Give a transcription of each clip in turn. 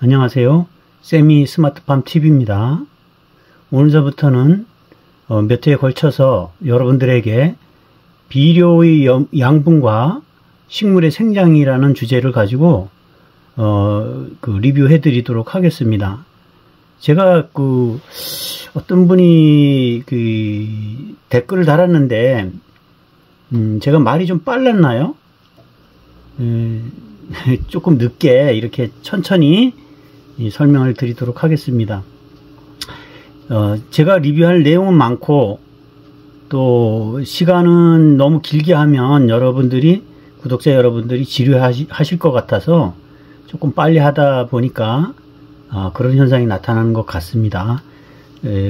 안녕하세요. 세미 스마트팜 TV입니다. 오늘서부터는 몇 회에 걸쳐서 여러분들에게 비료의 양분과 식물의 생장이라는 주제를 가지고 리뷰해 드리도록 하겠습니다. 제가 어떤 분이 댓글을 달았는데 제가 말이 좀 빨랐나요? 조금 늦게 이렇게 천천히 설명을 드리도록 하겠습니다. 제가 리뷰할 내용은 많고 또 시간은 너무 길게 하면 구독자 여러분들이 지루하실 것 같아서 조금 빨리 하다 보니까 그런 현상이 나타나는 것 같습니다.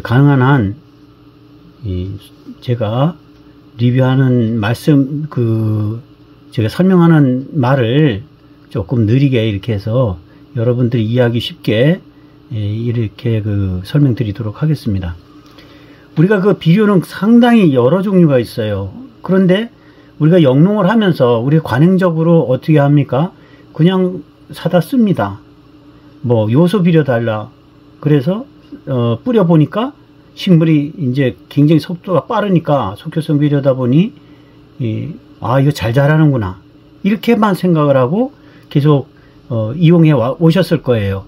가능한 한 제가 리뷰하는 제가 설명하는 말을 조금 느리게 이렇게 해서 여러분들이 이해하기 쉽게 이렇게 설명드리도록 하겠습니다. 우리가 비료는 상당히 여러 종류가 있어요. 그런데 우리가 영농을 하면서 우리가 관행적으로 어떻게 합니까? 그냥 사다 씁니다. 요소 비료 달라. 그래서 뿌려보니까 식물이 이제 굉장히 속도가 빠르니까 속효성 비료다 보니 이거 잘 자라는구나. 이렇게만 생각을 하고 계속 이용해 오셨을 거예요.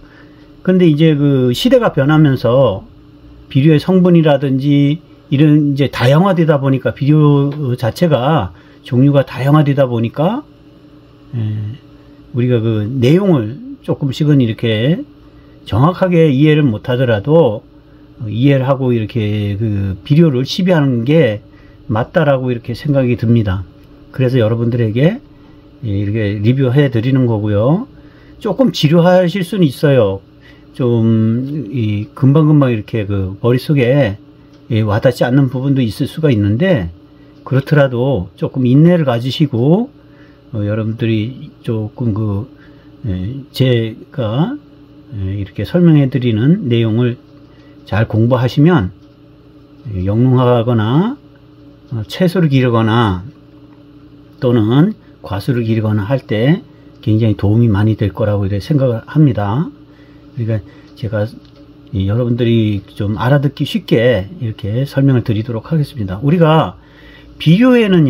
근데 이제 시대가 변하면서 비료의 성분이라든지 이런 이제 다양화되다 보니까 비료 자체가 종류가 다양화되다 보니까 우리가 내용을 조금씩은 이렇게 정확하게 이해를 못 하더라도 이해를 하고 이렇게 비료를 시비하는 게 맞다라고 이렇게 생각이 듭니다. 그래서 여러분들에게 이렇게 리뷰해 드리는 거고요. 조금 지루하실 수는 있어요. 좀 금방금방 이렇게 머릿속에 와닿지 않는 부분도 있을 수가 있는데, 그렇더라도 조금 인내를 가지시고 여러분들이 조금 제가 이렇게 설명해 드리는 내용을 잘 공부하시면 영농하거나 채소를 기르거나 또는 과수를 기르거나 할 때 굉장히 도움이 많이 될 거라고 이렇게 생각을 합니다. 그러니까 제가 여러분들이 좀 알아듣기 쉽게 이렇게 설명을 드리도록 하겠습니다. 우리가 비료에는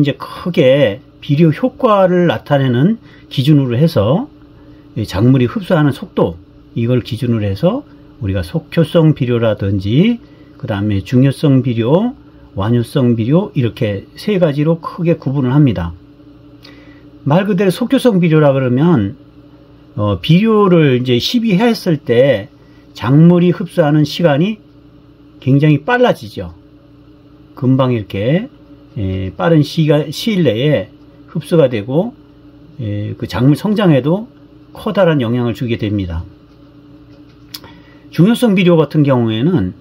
이제 크게 비료 효과를 나타내는 기준으로 해서 작물이 흡수하는 속도, 이걸 기준으로 해서 우리가 속효성 비료라든지 그 다음에 중효성 비료, 완효성 비료, 이렇게 세 가지로 크게 구분을 합니다. 말 그대로 속효성 비료라 그러면 비료를 이제 시비했을 때 작물이 흡수하는 시간이 굉장히 빨라지죠. 금방 이렇게 빠른 시일 내에 흡수가 되고 그 작물 성장에도 커다란 영향을 주게 됩니다. 중효성 비료 같은 경우에는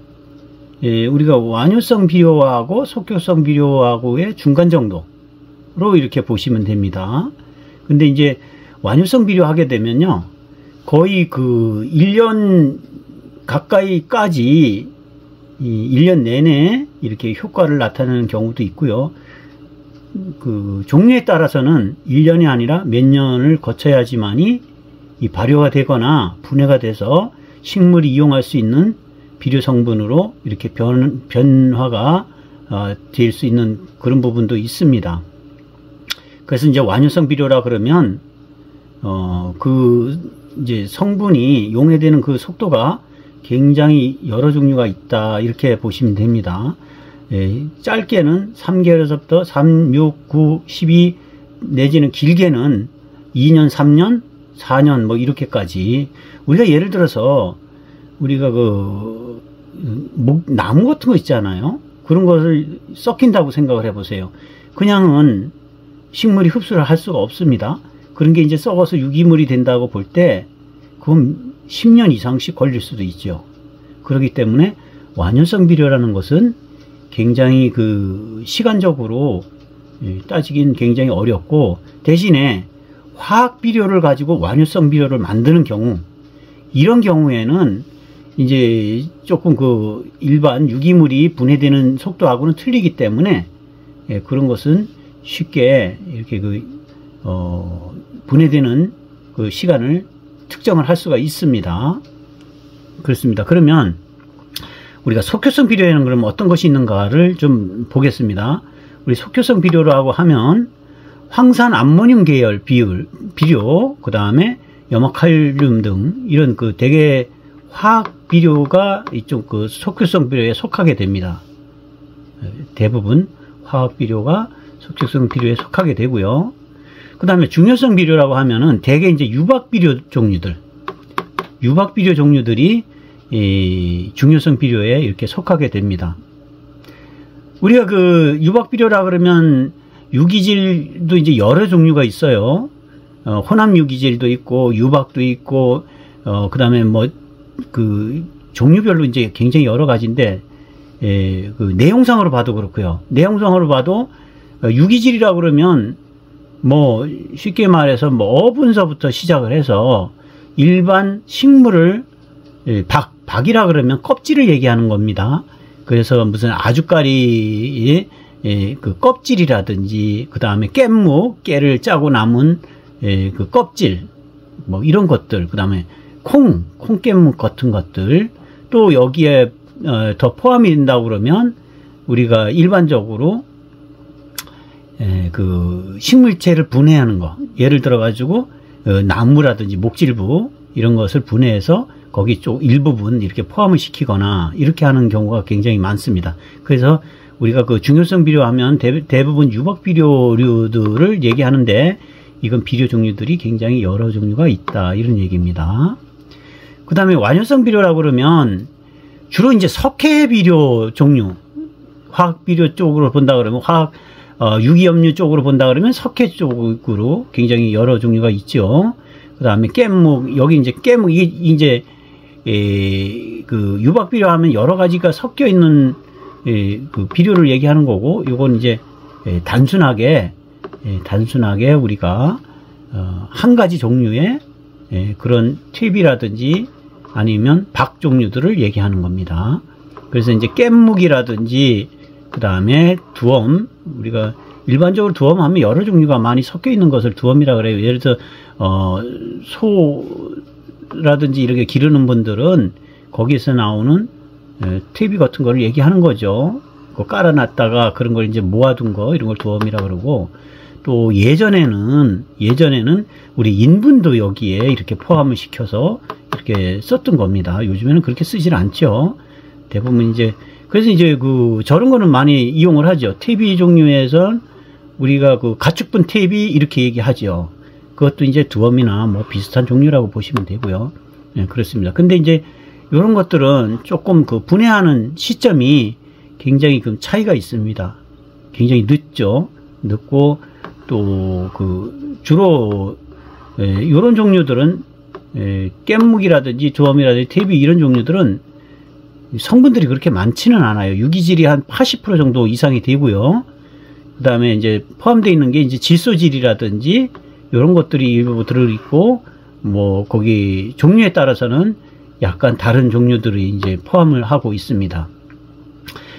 우리가 완효성 비료하고 속효성 비료하고의 중간 정도로 이렇게 보시면 됩니다. 근데 이제 완효성 비료 하게 되면요, 거의 1년 가까이까지 1년 내내 이렇게 효과를 나타내는 경우도 있고요. 종류에 따라서는 1년이 아니라 몇 년을 거쳐야지만이 발효가 되거나 분해가 돼서 식물이 이용할 수 있는 비료 성분으로 이렇게 변화가 될 수 있는 그런 부분도 있습니다. 그래서 이제 완효성 비료라 그러면 이제 성분이 용해되는 속도가 굉장히 여러 종류가 있다, 이렇게 보시면 됩니다. 짧게는 3개월에서부터 3, 6, 9, 12 내지는 길게는 2년, 3년, 4년 이렇게까지. 우리가 예를 들어서 우리가 나무 같은 거 있잖아요. 그런 것을 썩힌다고 생각을 해보세요. 그냥은 식물이 흡수를 할 수가 없습니다. 그런 게 이제 썩어서 유기물이 된다고 볼 때 그건 10년 이상씩 걸릴 수도 있죠. 그렇기 때문에 완효성 비료라는 것은 굉장히 시간적으로 따지긴 굉장히 어렵고, 대신에 화학 비료를 가지고 완효성 비료를 만드는 경우, 이런 경우에는 이제 조금 일반 유기물이 분해되는 속도하고는 틀리기 때문에 그런 것은 쉽게 이렇게 분해되는 시간을 특정을 할 수가 있습니다. 그렇습니다. 그러면 우리가 속효성 비료에는 그럼 어떤 것이 있는가를 좀 보겠습니다. 우리 속효성 비료라고 하면 황산 암모늄 계열 비료, 그 다음에 염화칼륨 등 이런 그 대개 화학 비료가 이쪽 그 속효성 비료에 속하게 됩니다. 대부분 화학 비료가 속효성 비료에 속하게 되고요. 그 다음에 중요성 비료라고 하면은 대개 이제 유박 비료 종류들이 이 중요성 비료에 이렇게 속하게 됩니다. 우리가 그 유박 비료라 그러면 유기질도 이제 여러 종류가 있어요. 혼합 유기질도 있고 유박도 있고 그 다음에 뭐 그 종류별로 이제 굉장히 여러 가지인데 그 내용상으로 봐도 그렇고요. 내용상으로 봐도 유기질이라 그러면 뭐 쉽게 말해서 뭐 어분서부터 시작을 해서 일반 식물을 박이라 그러면 껍질을 얘기하는 겁니다. 그래서 무슨 아주까리의 그 껍질이라든지 그 다음에 깨를 짜고 남은 그 껍질 뭐 이런 것들, 그 다음에 콩깻묵 같은 것들, 또 여기에 더 포함이 된다고 그러면 우리가 일반적으로 그 식물체를 분해하는 거, 예를 들어 가지고 나무라든지 목질부 이런 것을 분해해서 거기 쪽 일부분 이렇게 포함을 시키거나 이렇게 하는 경우가 굉장히 많습니다. 그래서 우리가 그 중요성 비료하면 대부분 유박 비료류들을 얘기하는데 이건 비료 종류들이 굉장히 여러 종류가 있다, 이런 얘기입니다. 그 다음에 완효성 비료라고 그러면 주로 이제 석회 비료 종류, 화학 비료 쪽으로 본다 그러면 유기염류 쪽으로 본다 그러면 석회 쪽으로 굉장히 여러 종류가 있죠. 그 다음에 깻묵, 여기 이제 깻묵, 이게 이제 그 유박 비료 하면 여러 가지가 섞여 있는 그 비료를 얘기하는 거고, 요건 이제 단순하게 우리가 한 가지 종류의 그런 팁이라든지 아니면 박 종류들을 얘기하는 겁니다. 그래서 이제 깻묵이라든지 그 다음에 두엄, 우리가 일반적으로 두엄 하면 여러 종류가 많이 섞여 있는 것을 두엄이라 그래요. 예를 들어 소라든지 이렇게 기르는 분들은 거기에서 나오는 TV 같은 거를 얘기하는 거죠. 그거 깔아놨다가 그런 걸 이제 모아둔 거, 이런 걸 두엄이라 그러고, 또 예전에는 우리 인분도 여기에 이렇게 포함을 시켜서 이렇게 썼던 겁니다. 요즘에는 그렇게 쓰질 않죠. 대부분 이제, 그래서 이제 그 저런 거는 많이 이용을 하죠. TV 종류에선 우리가 그 가축분 TV 이렇게 얘기하죠. 그것도 이제 두엄이나 뭐 비슷한 종류라고 보시면 되고요. 네, 그렇습니다. 근데 이제 이런 것들은 조금 그 분해하는 시점이 굉장히 그 차이가 있습니다. 굉장히 늦고, 또 그 주로 이런 종류들은 깻묵이라든지 두엄이라든지 TV 이런 종류들은 성분들이 그렇게 많지는 않아요. 유기질이 한 80% 정도 이상이 되고요. 그 다음에 이제 포함되어 있는 게 이제 질소질이라든지 이런 것들이 일부 들어있고, 뭐 거기 종류에 따라서는 약간 다른 종류들이 이제 포함을 하고 있습니다.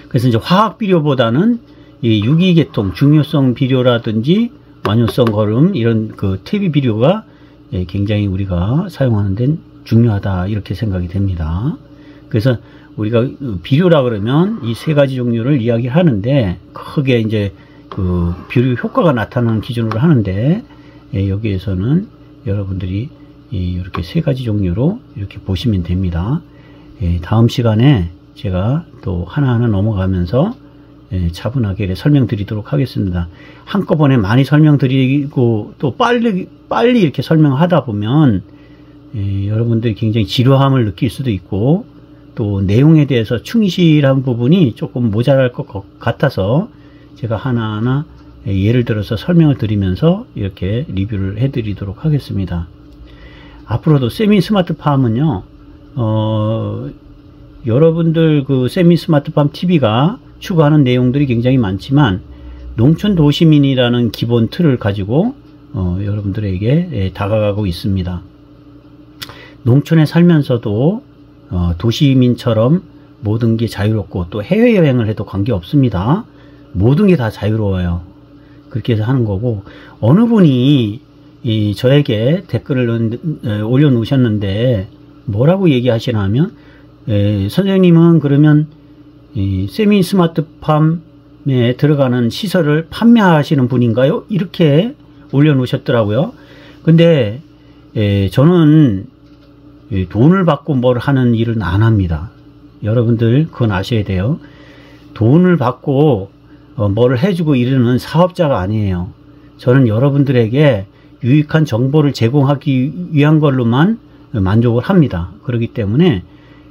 그래서 이제 화학 비료보다는 이 유기계통, 중요성 비료라든지 완효성 거름 이런 그 TV 비료가 굉장히 우리가 사용하는 데는 중요하다, 이렇게 생각이 됩니다. 그래서 우리가 비료라 그러면 이 세 가지 종류를 이야기하는데 크게 이제 그 비료 효과가 나타나는 기준으로 하는데, 여기에서는 여러분들이 이렇게 세 가지 종류로 이렇게 보시면 됩니다. 다음 시간에 제가 또 하나하나 넘어가면서 차분하게 설명드리도록 하겠습니다. 한꺼번에 많이 설명드리고 또 빨리 이렇게 설명하다 보면 여러분들이 굉장히 지루함을 느낄 수도 있고, 또 내용에 대해서 충실한 부분이 조금 모자랄 것 같아서 제가 하나하나 예를 들어서 설명을 드리면서 이렇게 리뷰를 해드리도록 하겠습니다. 앞으로도 세미 스마트팜은요, 여러분들 그 세미 스마트팜 TV가 추구하는 내용들이 굉장히 많지만 농촌 도시민이라는 기본 틀을 가지고 여러분들에게 다가가고 있습니다. 농촌에 살면서도 도시민처럼 모든 게 자유롭고, 또 해외여행을 해도 관계없습니다. 모든 게 다 자유로워요. 그렇게 해서 하는 거고, 어느 분이 저에게 댓글을 올려놓으셨는데 뭐라고 얘기하시냐면 선생님은 그러면 세미 스마트팜에 들어가는 시설을 판매하시는 분인가요? 이렇게 올려놓으셨더라고요. 근데 저는 돈을 받고 뭘 하는 일은 안 합니다. 여러분들 그건 아셔야 돼요. 돈을 받고 뭘 해주고 이러는 사업자가 아니에요. 저는 여러분들에게 유익한 정보를 제공하기 위한 걸로만 만족을 합니다. 그렇기 때문에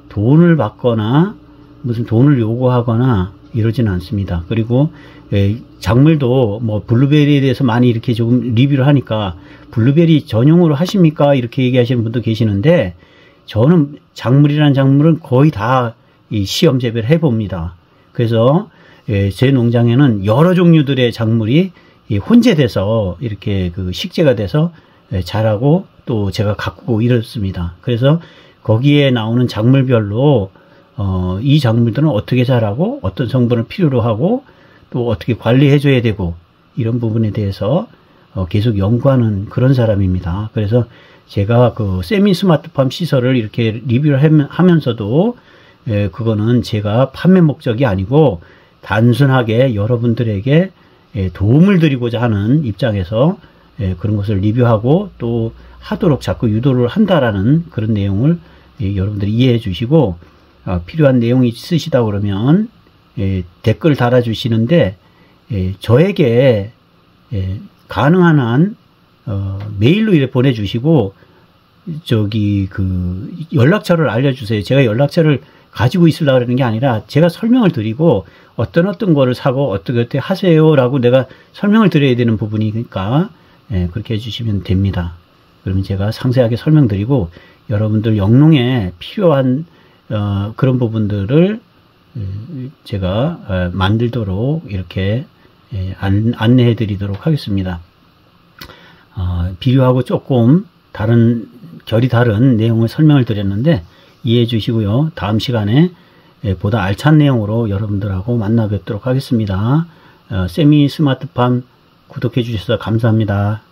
돈을 받거나 무슨 돈을 요구하거나 이러지는 않습니다. 그리고 작물도 뭐 블루베리에 대해서 많이 이렇게 조금 리뷰를 하니까 블루베리 전용으로 하십니까? 이렇게 얘기하시는 분도 계시는데 저는 작물이라는 작물은 거의 다 이 시험 재배를 해봅니다. 그래서 제 농장에는 여러 종류들의 작물이 혼재돼서 이렇게 그 식재가 돼서 자라고 또 제가 가꾸고 이렇습니다. 그래서 거기에 나오는 작물별로 이 작물들은 어떻게 자라고 어떤 성분을 필요로 하고 또 어떻게 관리해 줘야 되고 이런 부분에 대해서 계속 연구하는 그런 사람입니다. 그래서 제가 그 세미 스마트팜 시설을 이렇게 리뷰를 하면서도 그거는 제가 판매 목적이 아니고 단순하게 여러분들에게 도움을 드리고자 하는 입장에서 그런 것을 리뷰하고 또 하도록 자꾸 유도를 한다라는 그런 내용을 여러분들이 이해해 주시고 필요한 내용이 있으시다 그러면 댓글 달아 주시는데 저에게 가능한 한 메일로 이렇게 보내주시고 저기 그 연락처를 알려주세요. 제가 연락처를 가지고 있으려고 그러는 게 아니라 제가 설명을 드리고 어떤 거를 사고 어떻게 하세요라고 내가 설명을 드려야 되는 부분이니까 그렇게 해주시면 됩니다. 그러면 제가 상세하게 설명드리고 여러분들 영농에 필요한 그런 부분들을 제가 만들도록 이렇게 안내해 드리도록 하겠습니다. 비료하고 조금 결이 다른 내용을 설명을 드렸는데 이해해 주시고요. 다음 시간에 보다 알찬 내용으로 여러분들하고 만나 뵙도록 하겠습니다. 세미 스마트팜 구독해 주셔서 감사합니다.